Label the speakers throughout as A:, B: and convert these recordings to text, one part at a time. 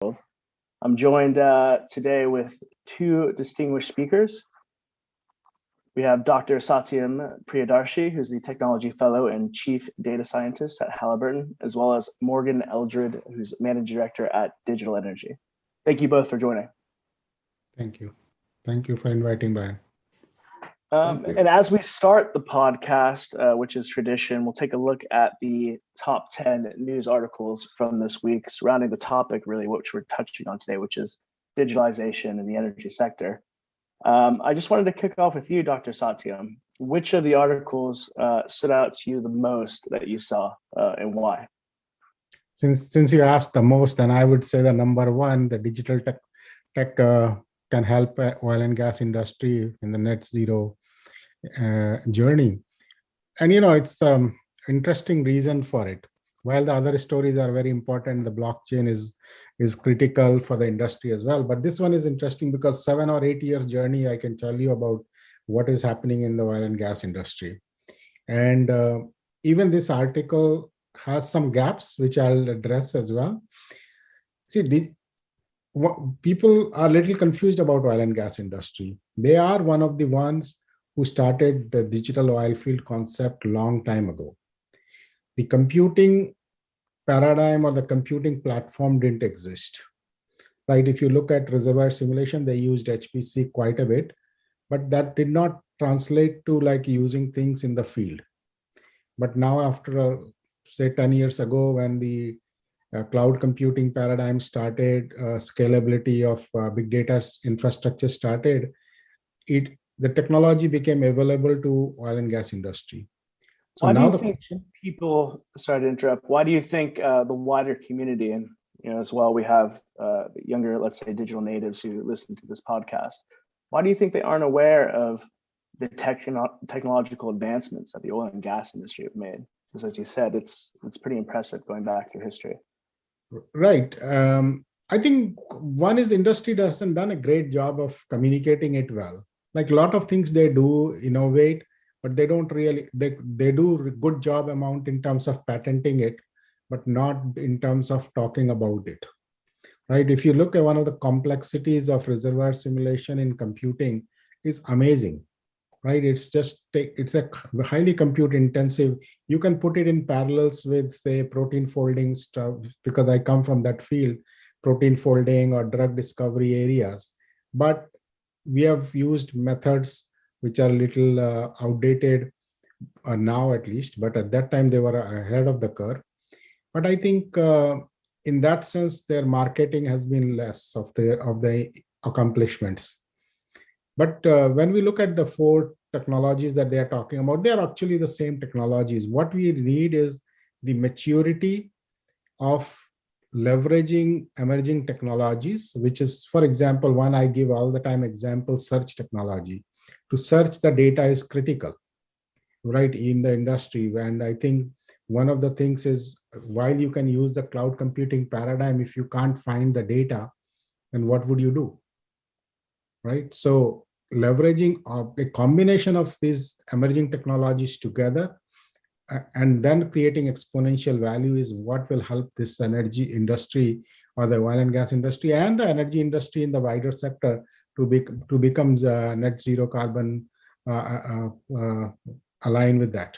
A: I'm joined today with two distinguished speakers. We have Dr. Satyam Priyadarshi, who's the Technology Fellow and Chief Data Scientist at Halliburton, as well as Morgan Eldred, who's Managing Director at Digital Energy. Thank you both for joining.
B: Thank you. Thank you for inviting, Brian.
A: And as we start the podcast, which is tradition, we'll take a look at the top 10 news articles from this week surrounding the topic, really, which we're touching on today, which is digitalization in the energy sector. I just wanted to kick off with you, Dr. Satyam. Which of the articles stood out to you the most that you saw and why?
B: Since you asked the most, then I would say the number one, the digital tech can help oil and gas industry in the net zero journey. And it's interesting reason for it. While the other stories are very important, the blockchain is critical for the industry as well. But this one is interesting because 7 or 8 years journey, I can tell you about what is happening in the oil and gas industry. And even this article has some gaps, which I'll address as well. See, people are a little confused about oil and gas industry. They are one of the ones who started the digital oil field concept long time ago. The computing paradigm or the computing platform didn't exist, right? If you look at reservoir simulation, they used HPC quite a bit, but that did not translate to like using things in the field. But now after, say 10 years ago, when the cloud computing paradigm started, scalability of big data infrastructure started, the technology became available to oil and gas industry.
A: So why now do you think people, sorry to interrupt, why do you think the wider community, and as well we have younger, let's say digital natives who listen to this podcast, why do you think they aren't aware of the technological advancements that the oil and gas industry have made? Because as you said, it's pretty impressive going back through history.
B: Right. I think one is industry hasn't done a great job of communicating it well. Like a lot of things they do innovate, but they don't really, they do a good job amount in terms of patenting it, but not in terms of talking about it, right? If you look at one of the complexities of reservoir simulation in computing is amazing, right? It's a highly compute intensive. You can put it in parallels with say protein folding stuff, because I come from that field, protein folding or drug discovery areas. But we have used methods which are a little outdated now at least, but at that time they were ahead of the curve. But I think in that sense, their marketing has been less of the accomplishments. But when we look at the 4 technologies that they are talking about, they are actually the same technologies. What we need is the maturity of leveraging emerging technologies, which is, for example, one I give all the time example, search technology. To search the data is critical, right, in the industry. And I think one of the things is, while you can use the cloud computing paradigm, if you can't find the data, then what would you do, right? So leveraging a combination of these emerging technologies together and then creating exponential value is what will help this energy industry or the oil and gas industry and the energy industry in the wider sector to become net zero carbon align with that.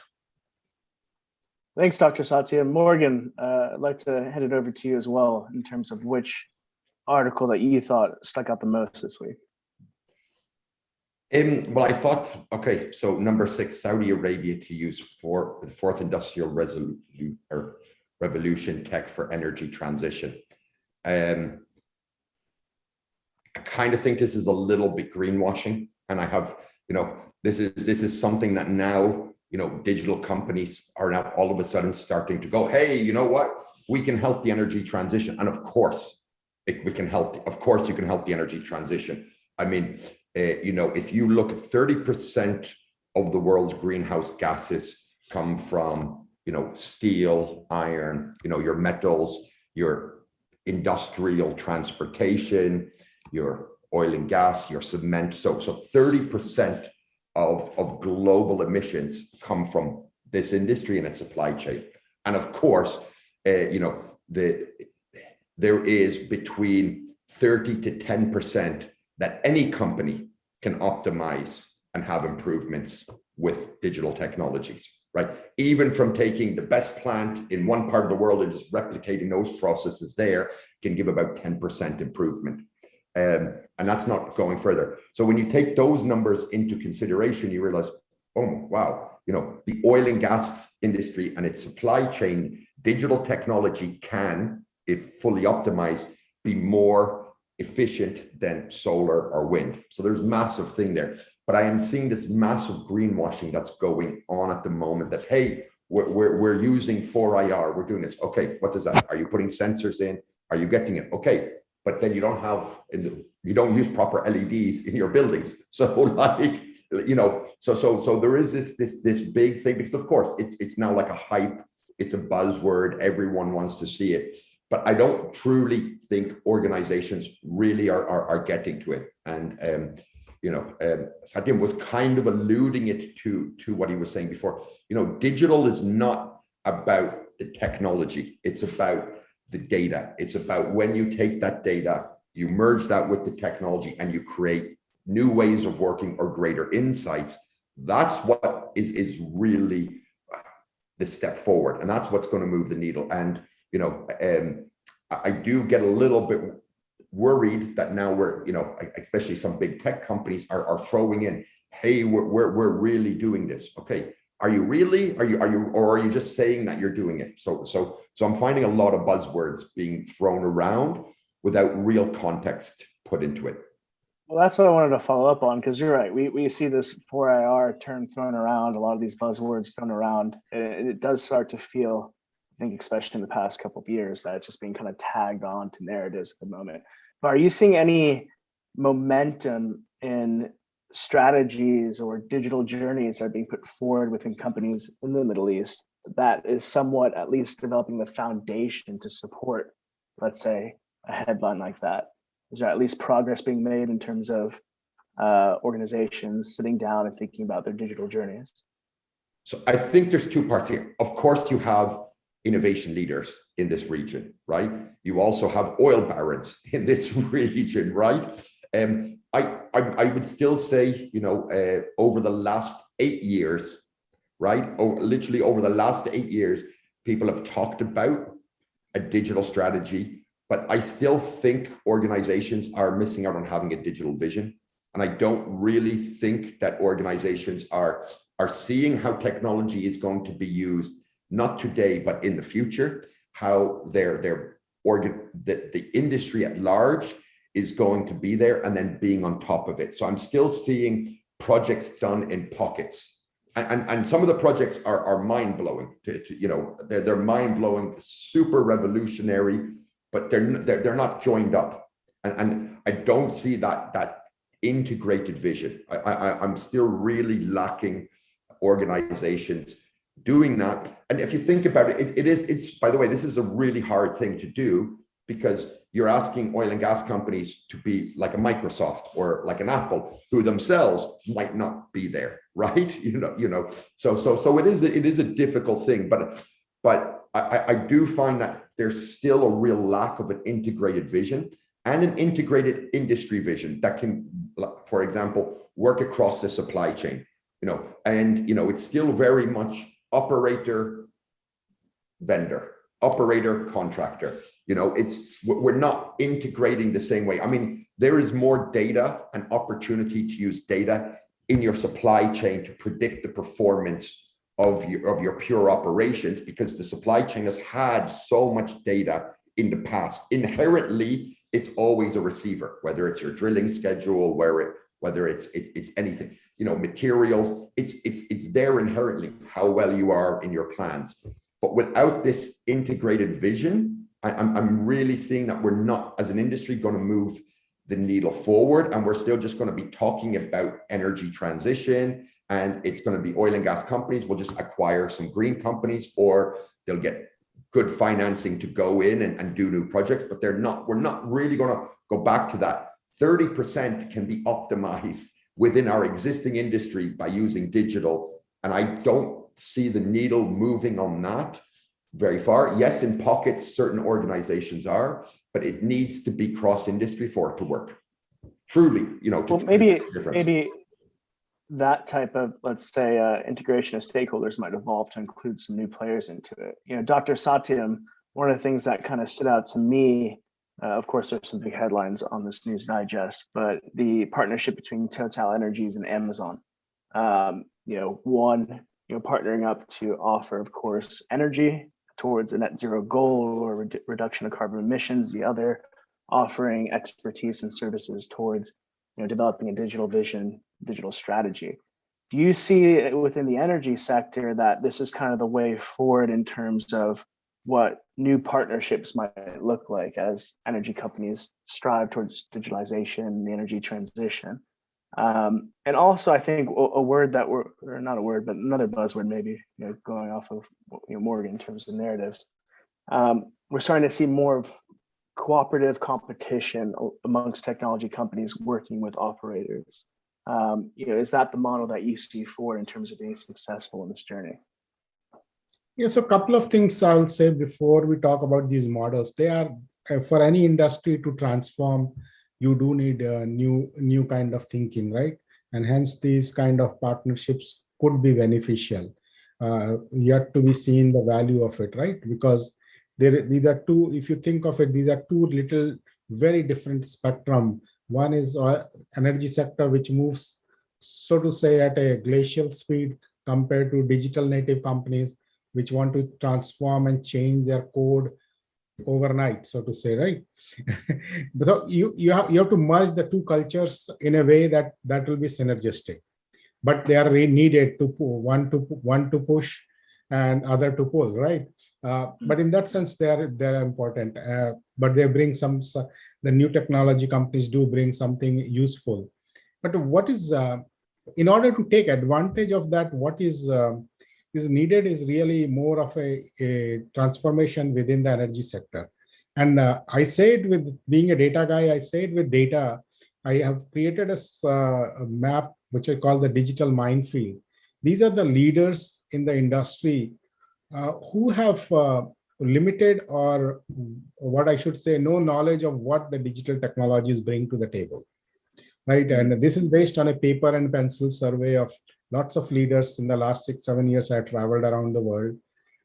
A: Thanks, Dr. Satya. Morgan, I'd like to hand it over to you as well in terms of which article that you thought stuck out the most this week.
C: Well, I thought, okay, so number 6, Saudi Arabia to use for the 4th industrial revolution tech for energy transition. I kind of think this is a little bit greenwashing, and I have, this is something that now, digital companies are now all of a sudden starting to go, hey, you know what? We can help the energy transition, and of course, we can help. Of course, you can help the energy transition. I mean, if you look at 30% of the world's greenhouse gases come from, steel, iron, your metals, your industrial transportation, your oil and gas, your cement. So 30% of global emissions come from this industry and its supply chain. And of course, the there is between 30 to 10% that any company can optimize and have improvements with digital technologies, right? Even from taking the best plant in one part of the world and just replicating those processes there can give about 10% improvement. And that's not going further. So when you take those numbers into consideration, you realize, oh, wow, you know, the oil and gas industry and its supply chain, digital technology can, if fully optimized, be more efficient than solar or wind. So there's massive thing there. But I am seeing this massive greenwashing that's going on at the moment that, hey, we're using 4IR, we're doing this. Okay, what does that? Are you putting sensors in? Are you getting it? Okay, but then you don't use proper LEDs in your buildings. So like, you know, so there is this big thing, because of course it's now like a hype, it's a buzzword, everyone wants to see it. But I don't truly think organizations really are getting to it. And you know, Satyen was kind of alluding it to what he was saying before. You know, digital is not about the technology, it's about the data. It's about when you take that data, you merge that with the technology, and you create new ways of working or greater insights. That's what is really the step forward, and that's what's going to move the needle. And you know, I do get a little bit worried that now we're, you know, especially some big tech companies are throwing in, hey, we're really doing this. Okay, are you really? Are you, or are you just saying that you're doing it? So I'm finding a lot of buzzwords being thrown around without real context put into it.
A: Well, that's what I wanted to follow up on, because you're right. We see this 4IR term thrown around, a lot of these buzzwords thrown around, and it does start to feel, I think, especially in the past couple of years, that it's just being kind of tagged on to narratives at the moment. But are you seeing any momentum in strategies or digital journeys that are being put forward within companies in the Middle East that is somewhat at least developing the foundation to support, let's say, a headline like that? Is there at least progress being made in terms of organizations sitting down and thinking about their digital journeys?
C: So I think there's two parts here. Of course, you have innovation leaders in this region, right? You also have oil barons in this region, right? I would still say, you know, over the last 8 years, right? Literally over the last 8 years, people have talked about a digital strategy, but I still think organizations are missing out on having a digital vision. And I don't really think that organizations are seeing how technology is going to be used, not today, but in the future, how the industry at large is going to be there, and then being on top of it. So I'm still seeing projects done in pockets. And some of the projects are mind-blowing. You know, they're mind-blowing, super revolutionary, but they're not joined up. And I don't see that integrated vision. I'm still really lacking organizations doing that. And if you think about it, it's by the way, this is a really hard thing to do, because you're asking oil and gas companies to be like a Microsoft or like an Apple, who themselves might not be there, right? You know. So it is a difficult thing, but I do find that there's still a real lack of an integrated vision and an integrated industry vision that can, for example, work across the supply chain. You know, and you know, it's still very much operator, vendor, operator, contractor. You know, we're not integrating the same way. I mean, there is more data and opportunity to use data in your supply chain to predict the performance of your pure operations, because the supply chain has had so much data in the past. Inherently, it's always a receiver, whether it's your drilling schedule, whether it's anything, you know, materials, it's there inherently, how well you are in your plans. But without this integrated vision, I'm really seeing that we're not, as an industry, going to move the needle forward, and we're still just going to be talking about energy transition, and it's going to be oil and gas companies will just acquire some green companies, or they'll get good financing to go in and do new projects, but we're not really going to go back to that. 30% can be optimized within our existing industry by using digital. And I don't see the needle moving on that very far. Yes, in pockets, certain organizations are, but it needs to be cross-industry for it to work. Truly, to
A: Well,
C: truly make a difference.
A: maybe that type of, let's say, integration of stakeholders might evolve to include some new players into it. Dr. Satyam, one of the things that kind of stood out to me, of course, there's some big headlines on this news digest, but the partnership between Total Energies and Amazon. One, partnering up to offer, of course, energy towards a net zero goal or reduction of carbon emissions. The other, offering expertise and services towards developing a digital vision, digital strategy. Do you see within the energy sector that this is kind of the way forward in terms of what new partnerships might look like as energy companies strive towards digitalization, the energy transition? And also, I think a word that or not a word, but another buzzword, maybe, going off of Morgan in terms of narratives, we're starting to see more of cooperative competition amongst technology companies working with operators. Is that the model that you see forward in terms of being successful in this journey?
B: Yeah, so a couple of things I'll say before we talk about these models. They are, for any industry to transform, you do need a new kind of thinking, right? And hence these kind of partnerships could be beneficial. Yet to be seen the value of it, right? Because these are two, if you think of it, these are two little very different spectrum. One is energy sector, which moves, so to say, at a glacial speed compared to digital native companies, which want to transform and change their code overnight, so to say, right? But you have to merge the two cultures in a way that will be synergistic, but they are needed to one to push and other to pull, right? But in that sense, they are important. But they bring the new technology companies do bring something useful. But what is in order to take advantage of that, what is needed is really more of a transformation within the energy sector. And I say it with being a data guy, I say it with data. I have created a map, which I call the digital minefield. These are the leaders in the industry who have limited, or what I should say, no knowledge of what the digital technologies bring to the table, right? And this is based on a paper and pencil survey of lots of leaders in the last 6-7 years. I traveled around the world,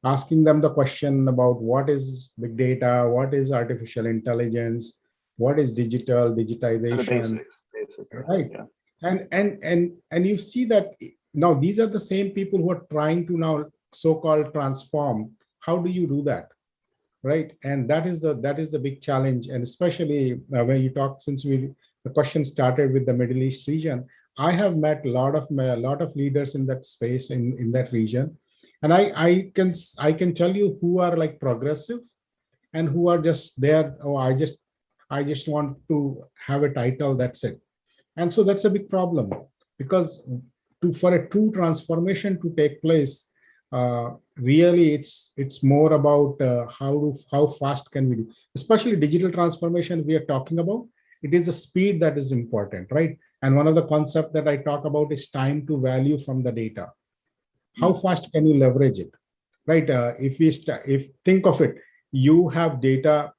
B: asking them the question about what is big data, what is artificial intelligence, what is digitization,
A: the basics,
B: right? Yeah. And you see that now these are the same people who are trying to now so-called transform. How do you do that, right? And that is the big challenge. And especially when you talk, since the question started with the Middle East region, I have met a lot of leaders in that space, in that region, and I can tell you who are like progressive and who are just there. Oh, I just want to have a title, that's it. And so that's a big problem, because for a true transformation to take place, really it's more about how fast can we do, especially digital transformation we are talking about. It is the speed that is important, right? And one of the concepts that I talk about is time to value from the data. How fast can you leverage it, right? If think of it, you have data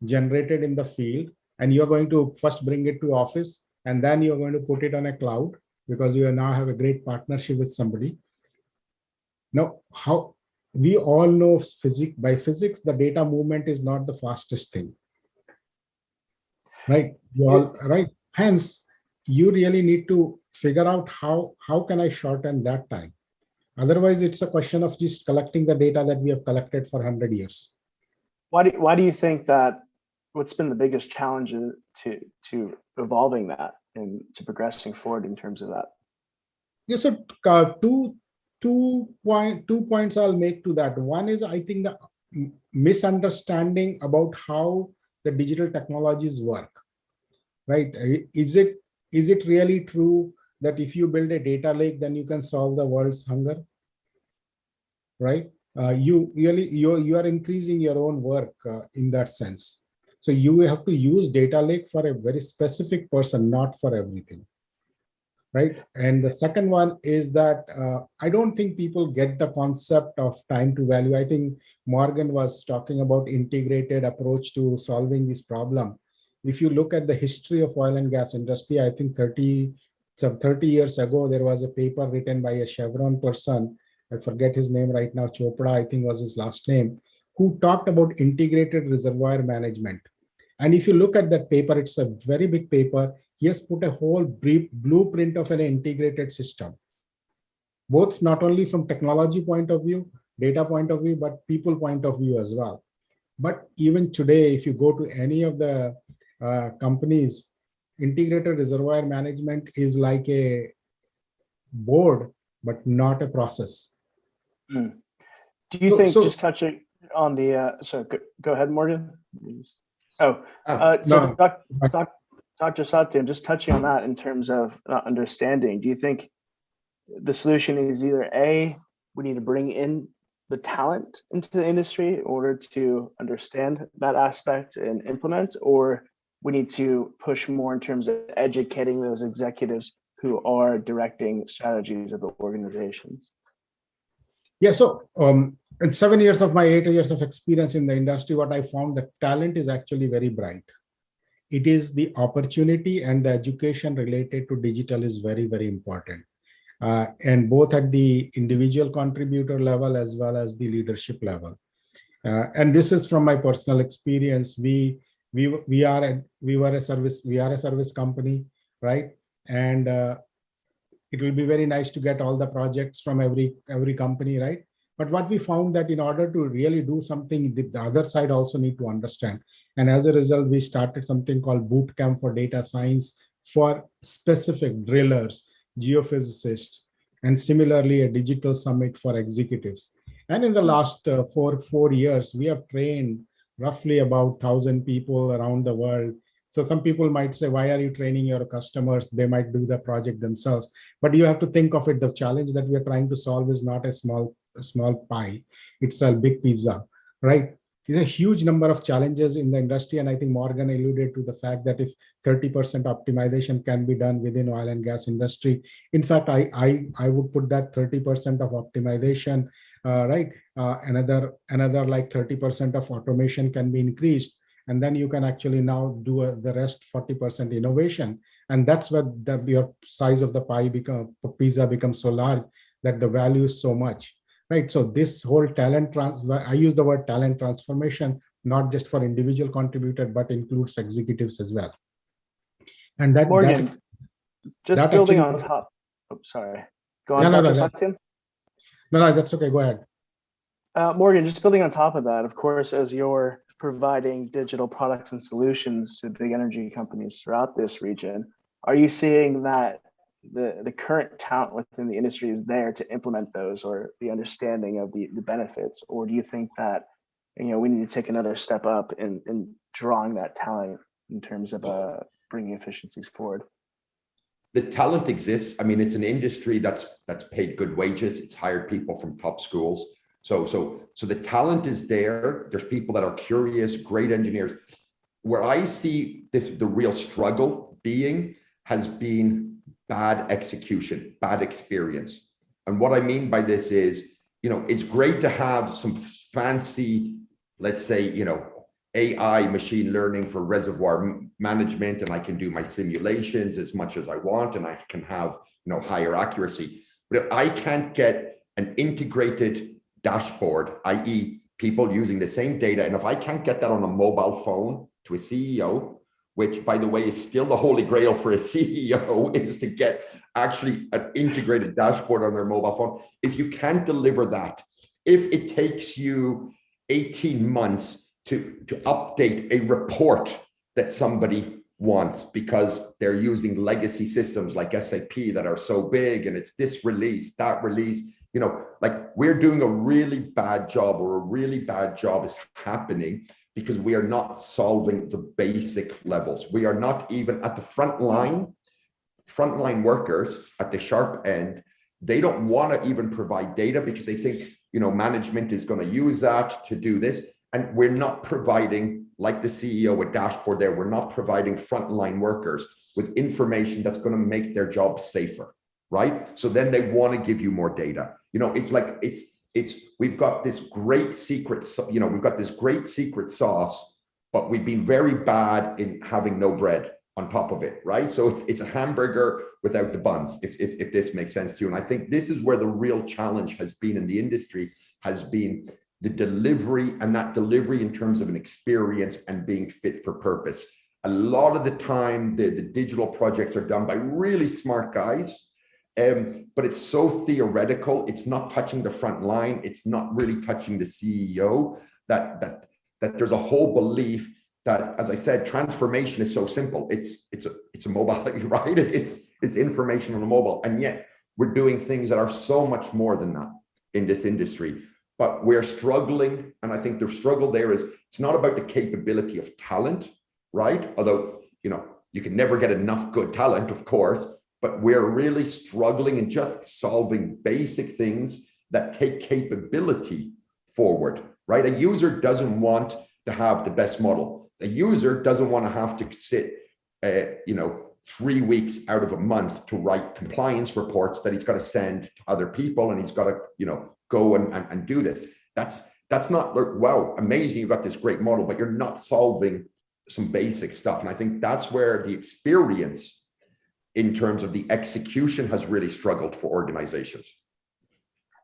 B: generated in the field, and you're going to first bring it to office, and then you're going to put it on a cloud, because you now have a great partnership with somebody. Now, how we all know by physics, the data movement is not the fastest thing, right? Right. Hence, you really need to figure out how can I shorten that time. Otherwise, it's a question of just collecting the data that we have collected for 100 years.
A: Why do you think that? What's been the biggest challenge to evolving that and to progressing forward in terms of that?
B: Yes, so two points I'll make to that. One is, I think, the misunderstanding about how the digital technologies work, right? Is it really true that if you build a data lake, then you can solve the world's hunger, right? You are increasing your own work in that sense. So you have to use data lake for a very specific person, not for everything. right? And the second one is that I don't think people get the concept of time to value. I think Morgan was talking about integrated approach to solving this problem. If you look at the history of oil and gas industry, I think 30 years ago, there was a paper written by a Chevron person. I forget his name right now. Chopra, I think was his last name, who talked about integrated reservoir management. And if you look at that paper, it's a very big paper. He has put a whole brief blueprint of an integrated system, both not only from technology point of view, data point of view, but people point of view as well. But even today, if you go to any of the companies, integrated reservoir management is like a board, but not a process.
A: Do you think, just touching on the, sorry, go ahead, Morgan. Oh, so
B: no.
A: Dr. Satyam, just touching on that in terms of understanding, do you think the solution is either A, we need to bring in the talent into the industry in order to understand that aspect and implement, or we need to push more in terms of educating those executives who are directing strategies of the organizations?
B: Yeah, so in 7 years of my 8 years of experience in the industry, what I found that talent is actually very bright. It is the opportunity and the education related to digital is very, very important. And both at the individual contributor level as well as the leadership level. And this is from my personal experience. We are a service company, right? And it will be very nice to get all the projects from every company, right? But what we found that in order to really do something, the other side also need to understand. And as a result, we started something called Boot Camp for Data Science for specific drillers, geophysicists, and similarly a digital summit for executives. And in the last 4 years, we have trained roughly about 1,000 people around the world. So some people might say, why are you training your customers? They might do the project themselves. But you have to think of it, the challenge that we are trying to solve is not a small pie. It's a big pizza, right? There's a huge number of challenges in the industry. And I think Morgan alluded to the fact that if 30% optimization can be done within oil and gas industry, in fact, I would put that 30% of optimization, right? Another like 30% of automation can be increased. And then you can actually now do the rest 40% innovation. And that's where your size of the pizza becomes so large that the value is so much. Right, so this whole I use the word talent transformation, not just for individual contributor, but includes executives as well. And that
A: Morgan, just building on top. Oh, sorry. Go on, Dr. Satyam.
B: No, that's okay. Go ahead.
A: Morgan, just building on top of that, of course, as you're providing digital products and solutions to big energy companies throughout this region, are you seeing that the current talent within the industry is there to implement those, or the understanding of the benefits? Or do you think that, we need to take another step up in drawing that talent in terms of bringing efficiencies forward?
C: The talent exists. I mean, it's an industry that's paid good wages. It's hired people from top schools. So the talent is there. There's people that are curious, great engineers. Where I see the real struggle has been bad execution, bad experience. And what I mean by this is, it's great to have some fancy, let's say, AI machine learning for reservoir management, and I can do my simulations as much as I want, and I can have, higher accuracy. But if I can't get an integrated dashboard, i.e. people using the same data, and if I can't get that on a mobile phone to a CEO, which, by the way, is still the holy grail for a CEO, is to get actually an integrated dashboard on their mobile phone. If you can't deliver that, if it takes you 18 months to update a report that somebody wants because they're using legacy systems like SAP that are so big, and it's this release, that release, like we're doing a really bad job, or a really bad job is happening because we are not solving the basic levels. We are not even at the frontline workers at the sharp end. They don't want to even provide data because they think, management is going to use that to do this. And we're not providing like the CEO, a dashboard there. We're not providing frontline workers with information that's going to make their job safer, right? So then they want to give you more data. You know, it's like, we've got this great secret, you know, we've got this great secret sauce, but we've been very bad in having no bread on top of it, right? So it's a hamburger without the buns, if this makes sense to you. And I think this is where the real challenge has been in the industry, has been the delivery, and that delivery in terms of an experience and being fit for purpose. A lot of the time, the digital projects are done by really smart guys, but it's so theoretical. It's not touching the front line. It's not really touching the CEO, that there's a whole belief that, as I said, transformation is so simple. It's a mobile, right? It's information on a mobile, and yet we're doing things that are so much more than that in this industry. But we're struggling, and I think the struggle there is, it's not about the capability of talent, right? Although, you know, you can never get enough good talent, of course, but we're really struggling in just solving basic things that take capability forward, right? A user doesn't want to have the best model. A user doesn't want to have to sit, you know, 3 weeks out of a month to write compliance reports that he's got to send to other people, and he's got to, you know, go and do this. That's not, wow, amazing, you've got this great model, but you're not solving some basic stuff. And I think that's where the experience in terms of the execution has really struggled for organizations.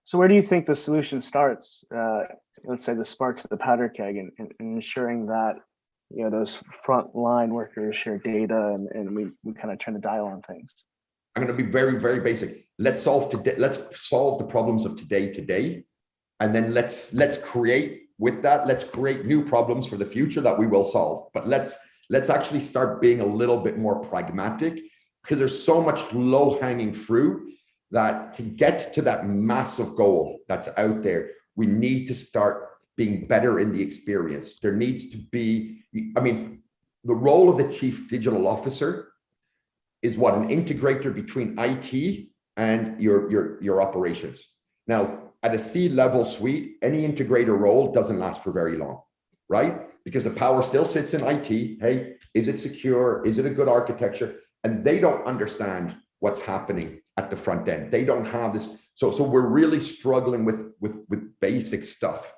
A: So where do you think the solution starts? Let's say the spark to the powder keg, and ensuring that, you know, those frontline workers share data, and we kind of turn the dial on things.
C: I'm going to be very, very basic. Let's solve the problems of today, and then let's create with that. Let's create new problems for the future that we will solve. But let's actually start being a little bit more pragmatic, because there's so much low-hanging fruit that to get to that massive goal that's out there, we need to start being better in the experience. There needs to be, I mean, the role of the chief digital officer is what, an integrator between IT and your operations. Now, at a C-level suite, any integrator role doesn't last for very long, right? Because the power still sits in IT. Hey, is it secure? Is it a good architecture? And they don't understand what's happening at the front end. They don't have this. So we're really struggling with basic stuff.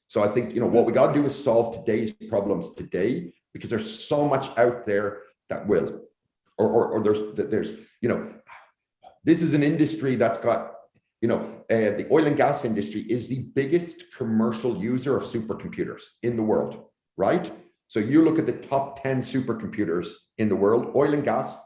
C: So I think, you know, what we got to do is solve today's problems today, because there's so much out there that will. Or there's, you know, this is an industry that's got, you know, the oil and gas industry is the biggest commercial user of supercomputers in the world, right? So you look at the top 10 supercomputers in the world, oil and gas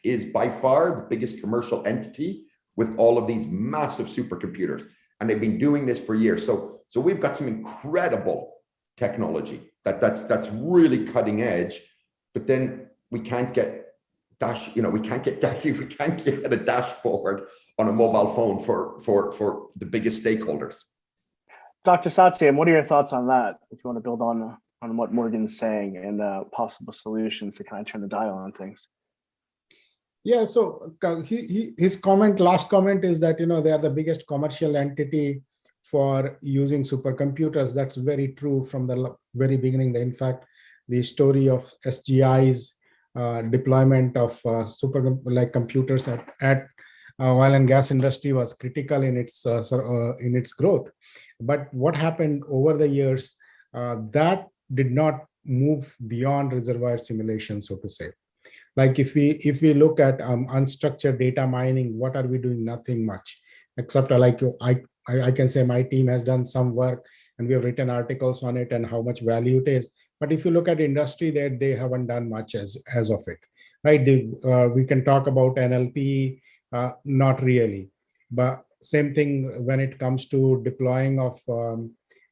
C: is by far the biggest commercial entity with all of these massive supercomputers. And they've been doing this for years. So we've got some incredible technology that's really cutting edge, but then we can't get we can't get a dashboard on a mobile phone for the biggest stakeholders.
A: Dr. Satyam, what are your thoughts on that? If you want to build on what Morgan's saying, and possible solutions to kind of turn the dial on things.
B: Yeah, so his last comment is that, you know, they are the biggest commercial entity for using supercomputers. That's very true from the very beginning. In fact, the story of SGI's deployment of computers at oil and gas industry was critical in its growth. But what happened over the years, that did not move beyond reservoir simulation, so to say. Like if we look at unstructured data mining, what are we doing? Nothing much, except I can say my team has done some work and we have written articles on it and how much value it is. But if you look at industry, they haven't done much as of it, right? We can talk about NLP, not really. But same thing when it comes to deploying of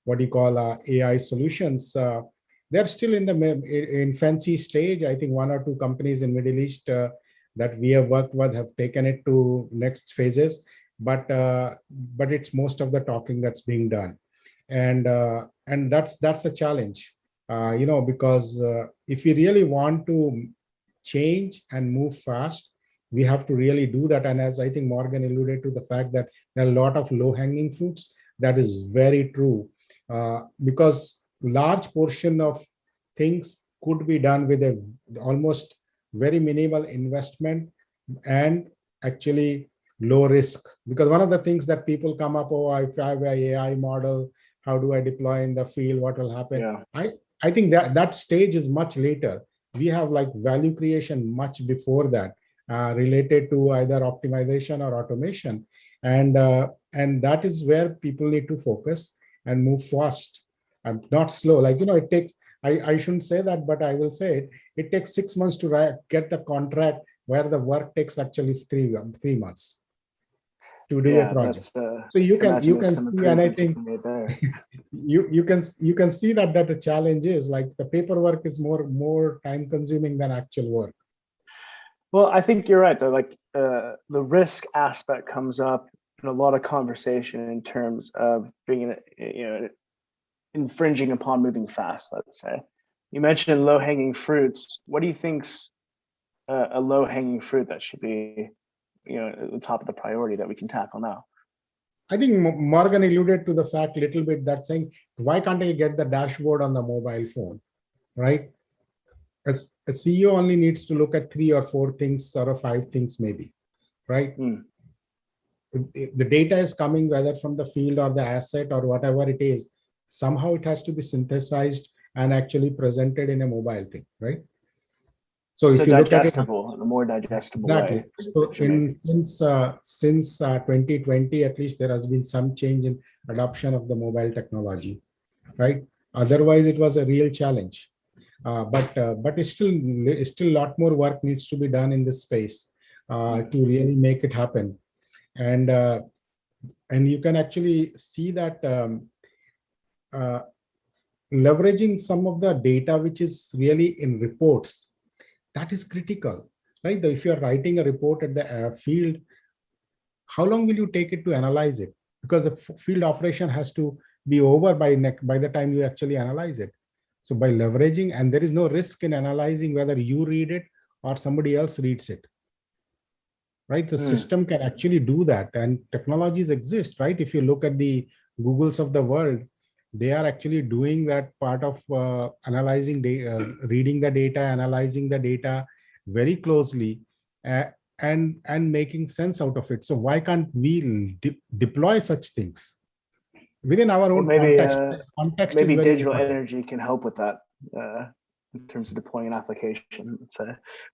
B: what you call AI solutions. They're still in the infancy stage. I think 1 or 2 companies in Middle East that we have worked with have taken it to next phases, but it's most of the talking that's being done, and that's a challenge, you know, because if we really want to change and move fast, we have to really do that. And as I think Morgan alluded to the fact that there are a lot of low-hanging fruits, that is very true, because large portion of things could be done with a almost very minimal investment and actually low risk. Because one of the things that people come up, oh, if I have an AI model, how do I deploy in the field? What will happen?
A: Yeah.
B: I think that stage is much later. We have like value creation much before that, related to either optimization or automation, and that is where people need to focus and move fast and not slow. Like, it takes. I shouldn't say that, but I will say it. It takes 6 months to get the contract, where the work takes actually 3 months to do a
A: Yeah,
B: project.
A: that's
B: So you can
A: imagine there's
B: see,
A: some
B: and I
A: improvements
B: think
A: made there.
B: you can see that the challenge is like the paperwork is more time consuming than actual work.
A: Well, I think you're right though. Like the risk aspect comes up in a lot of conversation in terms of being, infringing upon moving fast. Let's say you mentioned low hanging fruits. What do you think's a low hanging fruit that should be, at the top of the priority that we can tackle now?
B: I think Morgan alluded to the fact a little bit that saying, why can't I get the dashboard on the mobile phone, right? As a CEO only needs to look at 3 or 4 things or 5 things maybe, right? The data is coming whether from the field or the asset or whatever it is. Somehow it has to be synthesized and actually presented in a mobile thing, right? So if you look at it,
A: in a more digestible
B: exactly.
A: way.
B: So since 2020, at least there has been some change in adoption of the mobile technology, right? Otherwise, it was a real challenge. But it's still a lot more work needs to be done in this space to really make it happen. And you can actually see that leveraging some of the data which is really in reports, that is critical, right? If you're writing a report at the field, how long will you take it to analyze it? Because the field operation has to be over by the time you actually analyze it. So by leveraging, and there is no risk in analyzing whether you read it or somebody else reads it, right? The system can actually do that, and technologies exist, right? If you look at the Googles of the world, they are actually doing that part of analyzing data, reading the data, analyzing the data very closely, and making sense out of it. So why can't we deploy such things within our own context? Context
A: maybe
B: is very
A: digital
B: important.
A: energy can help with that in terms of deploying an application.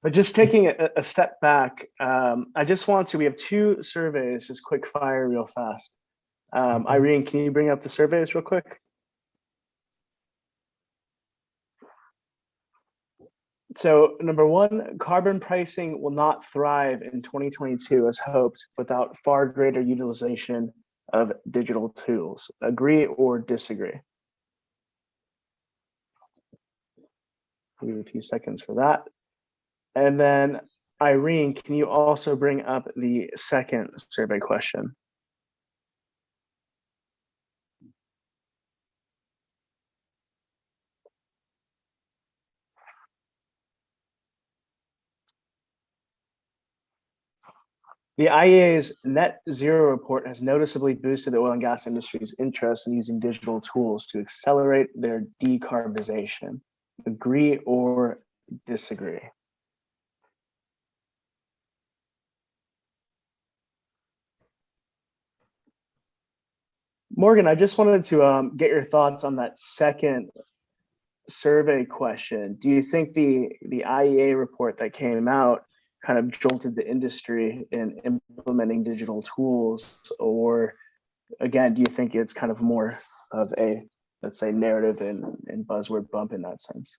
A: But just taking a step back, we have 2 surveys, just quick fire real fast. Irene, can you bring up the surveys real quick? So number 1, carbon pricing will not thrive in 2022 as hoped without far greater utilization of digital tools. Agree or disagree? Give you a few seconds for that. And then Irene, can you also bring up the second survey question? The IEA's net zero report has noticeably boosted the oil and gas industry's interest in using digital tools to accelerate their decarbonization. Agree or disagree? Morgan, I just wanted to get your thoughts on that second survey question. Do you think the IEA report that came out kind of jolted the industry in implementing digital tools, or again, do you think it's kind of more of a, let's say, narrative and buzzword bump in that sense?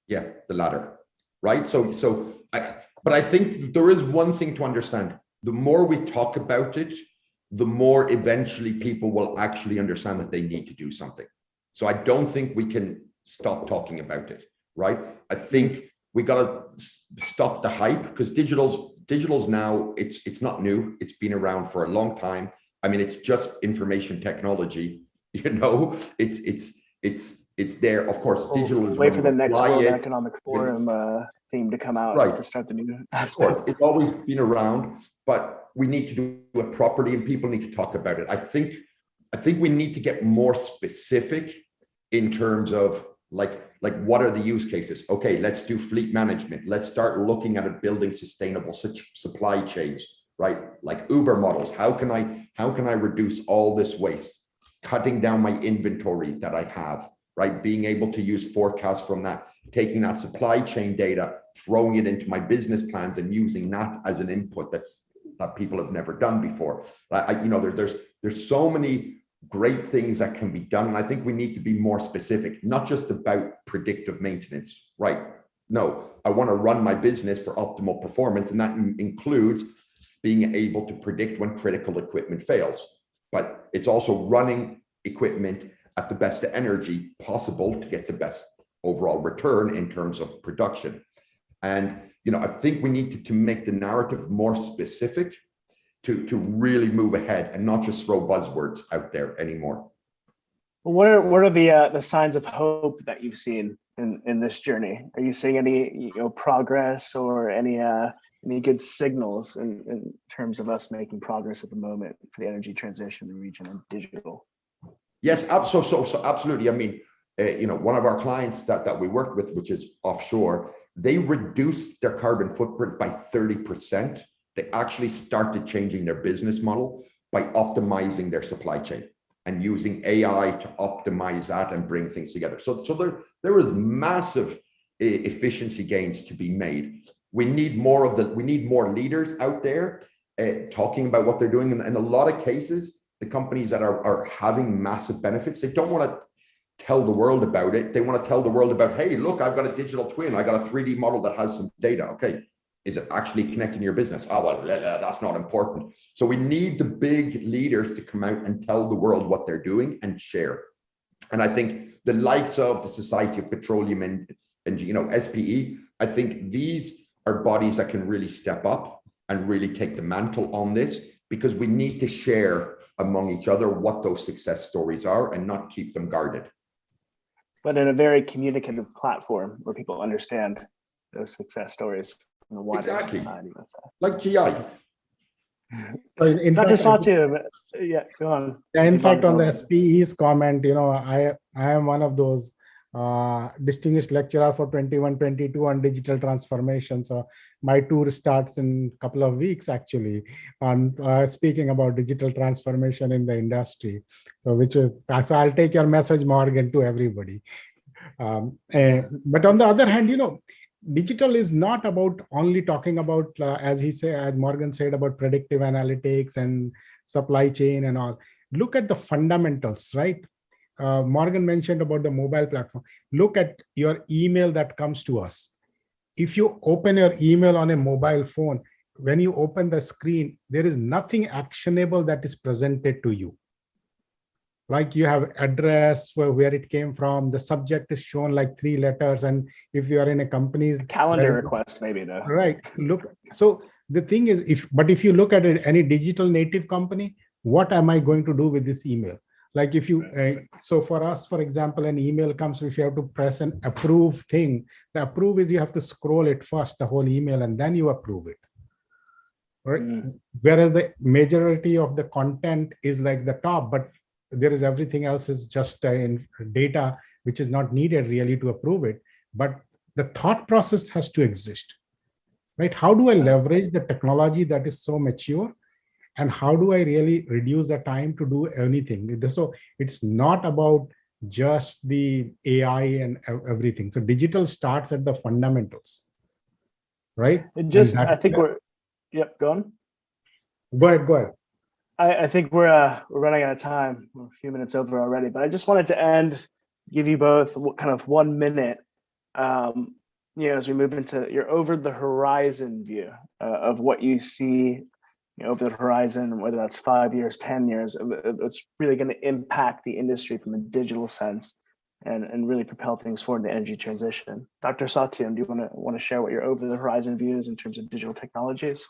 C: Yeah, the latter, right? But I think there is one thing to understand. The more we talk about it, the more eventually people will actually understand that they need to do something. So I don't think we can stop talking about it, right? I think we got to stop the hype, because digital's now, it's not new. It's been around for a long time. I mean, it's just information technology, it's there. Of course, digital is
A: wait for the next World Economic Forum theme to come out,
C: right,
A: to start the new aspect.
C: Of course, it's always been around, but we need to do it properly and people need to talk about it. I think we need to get more specific in terms of, like, Like, what are the use cases? Okay, let's do fleet management. Let's start looking at building sustainable supply chains, right? Like Uber models. How can I reduce all this waste? Cutting down my inventory that I have, right? Being able to use forecasts from that, taking that supply chain data, throwing it into my business plans and using that as an input that people have never done before. There's so many great things that can be done. And I think we need to be more specific, not just about predictive maintenance, right? No, I want to run my business for optimal performance. And that includes being able to predict when critical equipment fails. But it's also running equipment at the best energy possible to get the best overall return in terms of production. And, I think we need to make the narrative more specific to really move ahead and not just throw buzzwords out there anymore.
A: What are the signs of hope that you've seen in this journey? Are you seeing any progress or any good signals in terms of us making progress at the moment for the energy transition in the region and digital?
C: Yes, so absolutely. I mean, one of our clients that we worked with, which is offshore, they reduced their carbon footprint by 30%. They actually started changing their business model by optimizing their supply chain and using AI to optimize that and bring things together. So there is massive efficiency gains to be made. We need more leaders out there talking about what they're doing. And in a lot of cases, the companies that are having massive benefits, they don't want to tell the world about it. They want to tell the world about, hey, look, I've got a digital twin. I got a 3D model that has some data. Okay. Is it actually connecting to your business? Oh, well, that's not important. So we need the big leaders to come out and tell the world what they're doing and share. And I think the likes of the Society of Petroleum and SPE, I think these are bodies that can really step up and really take the mantle on this, because we need to share among each other what those success stories are and not keep them guarded.
A: But in a very communicative platform where people understand those success stories. The wider society, let's say.
C: Like GI.
A: Dr. Satya, yeah, go on.
B: Yeah, in fact, on the SPE's comment, I am one of those distinguished lecturer for 21-22 on digital transformation. So my tour starts in a couple of weeks, actually, on speaking about digital transformation in the industry. So I'll take your message, Morgan, to everybody. But on the other hand, digital is not about only talking about, as Morgan said, about predictive analytics and supply chain and all. Look at the fundamentals, right? Morgan mentioned about the mobile platform. Look at your email that comes to us. If you open your email on a mobile phone, when you open the screen, there is nothing actionable that is presented to you. Like you have address, where it came from, the subject is shown like 3 letters, and if you are in a company's
A: calendar request, maybe though.
B: Right. Look, so the thing is, if you look at it, any digital native company, what am I going to do with this email? Like if you, so for us, for example, an email comes, if you have to press an approve thing, the approve is you have to scroll it first, the whole email, and then you approve it. Right. Whereas the majority of the content is like the top, but there is everything else is just in data, which is not needed really to approve it. But the thought process has to exist, right? How do I leverage the technology that is so mature? And how do I really reduce the time to do anything? So it's not about just the AI and everything. So digital starts at the fundamentals, right?
A: I think we're, yep, go on.
B: Go ahead.
A: I think we're running out of time. We're a few minutes over already, but I just wanted to give you both kind of 1 minute, as we move into your over the horizon view of what you see over the horizon, whether that's 5 years, 10 years, it's really going to impact the industry from a digital sense and really propel things forward in the energy transition. Dr. Satyam, do you want to share what your over the horizon view is in terms of digital technologies?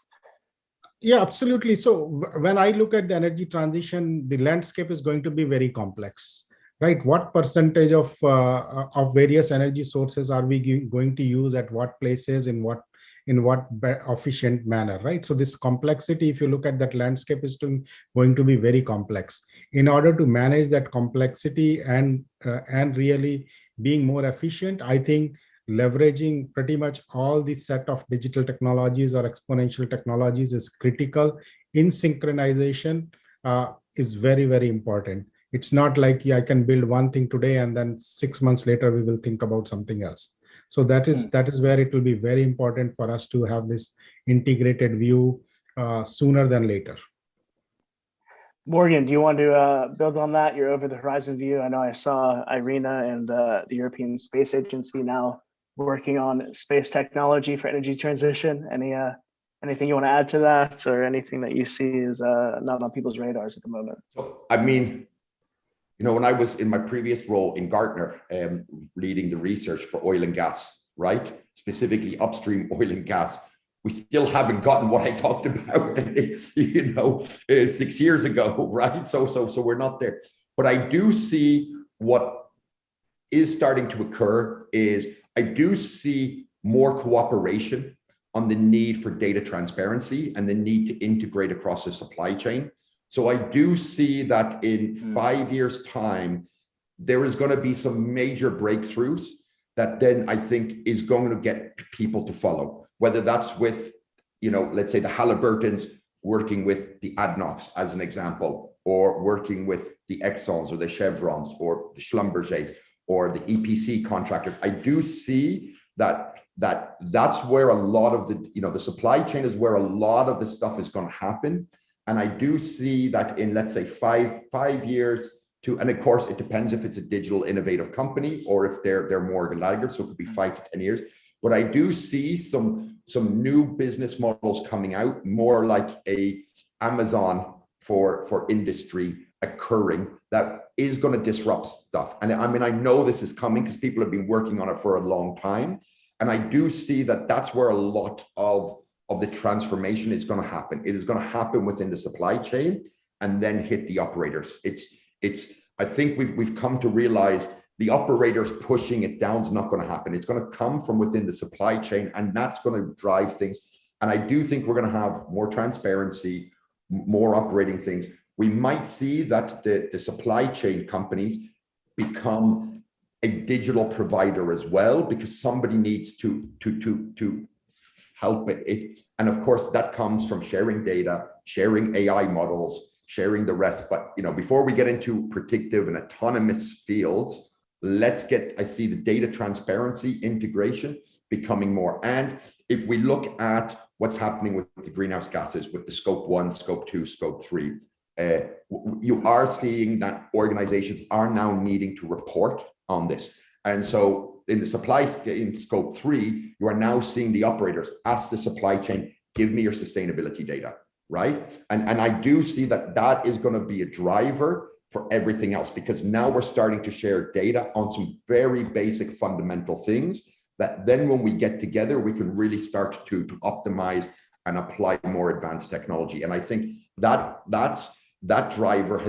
B: Yeah, absolutely. So when I look at the energy transition, the landscape is going to be very complex, right? What percentage of various energy sources are we going to use at what places, in what efficient manner, right? So this complexity, if you look at that landscape, is going to be very complex. In order to manage that complexity and really being more efficient. I think leveraging pretty much all the set of digital technologies or exponential technologies is critical. In synchronization is very, very important. It's not like I can build one thing today and then 6 months later we will think about something else. So that is where it will be very important for us to have this integrated view sooner than later.
A: Morgan, do you want to build on that? Your over the horizon view. I know I saw IRENA and the European Space Agency now working on space technology for energy transition. Anything you want to add to that, or anything that you see is not on people's radars at the moment?
C: So, I mean, you know, when I was in my previous role in Gartner, leading the research for oil and gas, right? Specifically upstream oil and gas, we still haven't gotten what I talked about, 6 years ago, right? So we're not there. But I do see what is starting to occur is I do see more cooperation on the need for data transparency and the need to integrate across the supply chain. So I do see that in 5 years' time, there is going to be some major breakthroughs that then I think is going to get people to follow, whether that's with, let's say the Halliburtons working with the ADNOCs as an example, or working with the Exxons or the Chevrons or the Schlumbergers or the EPC contractors. I do see that's where a lot of the supply chain is where a lot of the stuff is going to happen. And I do see that in, let's say, five years and of course it depends if it's a digital innovative company or if they're more laggard, so it could be 5 to 10 years. But I do see some new business models coming out, more like a Amazon for industry occurring, that is going to disrupt stuff. And I mean, I know this is coming because people have been working on it for a long time. And I do see that that's where a lot of the transformation is going to happen. It is going to happen within the supply chain and then hit the operators. I think we've come to realize the operators pushing it down is not going to happen. It's going to come from within the supply chain, and that's going to drive things. And I do think we're going to have more transparency, more operating things. We might see that the supply chain companies become a digital provider as well, because somebody needs to help it. And of course, that comes from sharing data, sharing AI models, sharing the rest. But before we get into predictive and autonomous fields, I see the data transparency integration becoming more. And if we look at what's happening with the greenhouse gases, with the scope 1, scope 2, scope 3, you are seeing that organizations are now needing to report on this. And so in the supply chain scope 3, you are now seeing the operators ask the supply chain, give me your sustainability data, right? And I do see that is going to be a driver for everything else, because now we're starting to share data on some very basic fundamental things that then when we get together, we can really start to optimize and apply more advanced technology. And I think that driver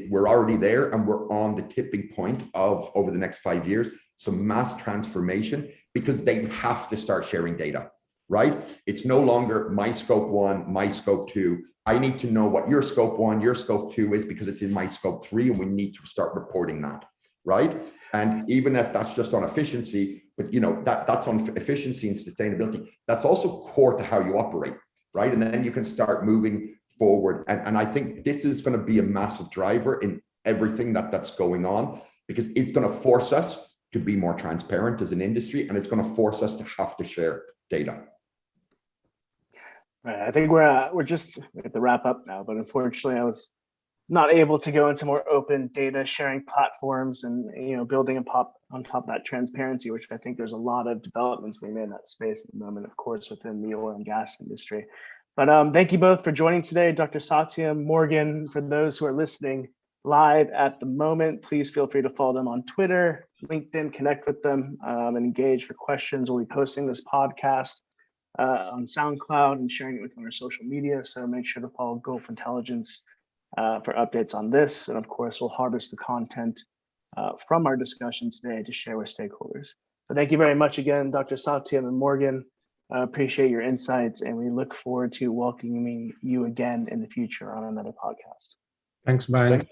C: we're already there, and we're on the tipping point of, over the next 5 years, some mass transformation, because they have to start sharing data, right? It's no longer my scope 1, my scope 2. I need to know what your scope 1, your scope 2 is, because it's in my scope 3, and we need to start reporting that, right? And even if that's just on efficiency, but that's on efficiency and sustainability, that's also core to how you operate, right? And then you can start moving forward. And I think this is going to be a massive driver in everything that's going on, because it's going to force us to be more transparent as an industry, and it's going to force us to have to share data.
A: Right. I think we're just at the wrap up now, but unfortunately I was not able to go into more open data sharing platforms and building on top of that transparency, which I think there's a lot of developments being made in that space at the moment, of course, within the oil and gas industry. But thank you both for joining today, Dr. Satyam, Morgan. For those who are listening live at the moment, please feel free to follow them on Twitter, LinkedIn, connect with them and engage for questions. We'll be posting this podcast on SoundCloud and sharing it within our social media. So make sure to follow Gulf Intelligence for updates on this. And of course, we'll harvest the content from our discussion today to share with stakeholders. So thank you very much again, Dr. Satyam and Morgan. Appreciate your insights, and we look forward to welcoming you again in the future on another podcast.
B: Thanks, Brian.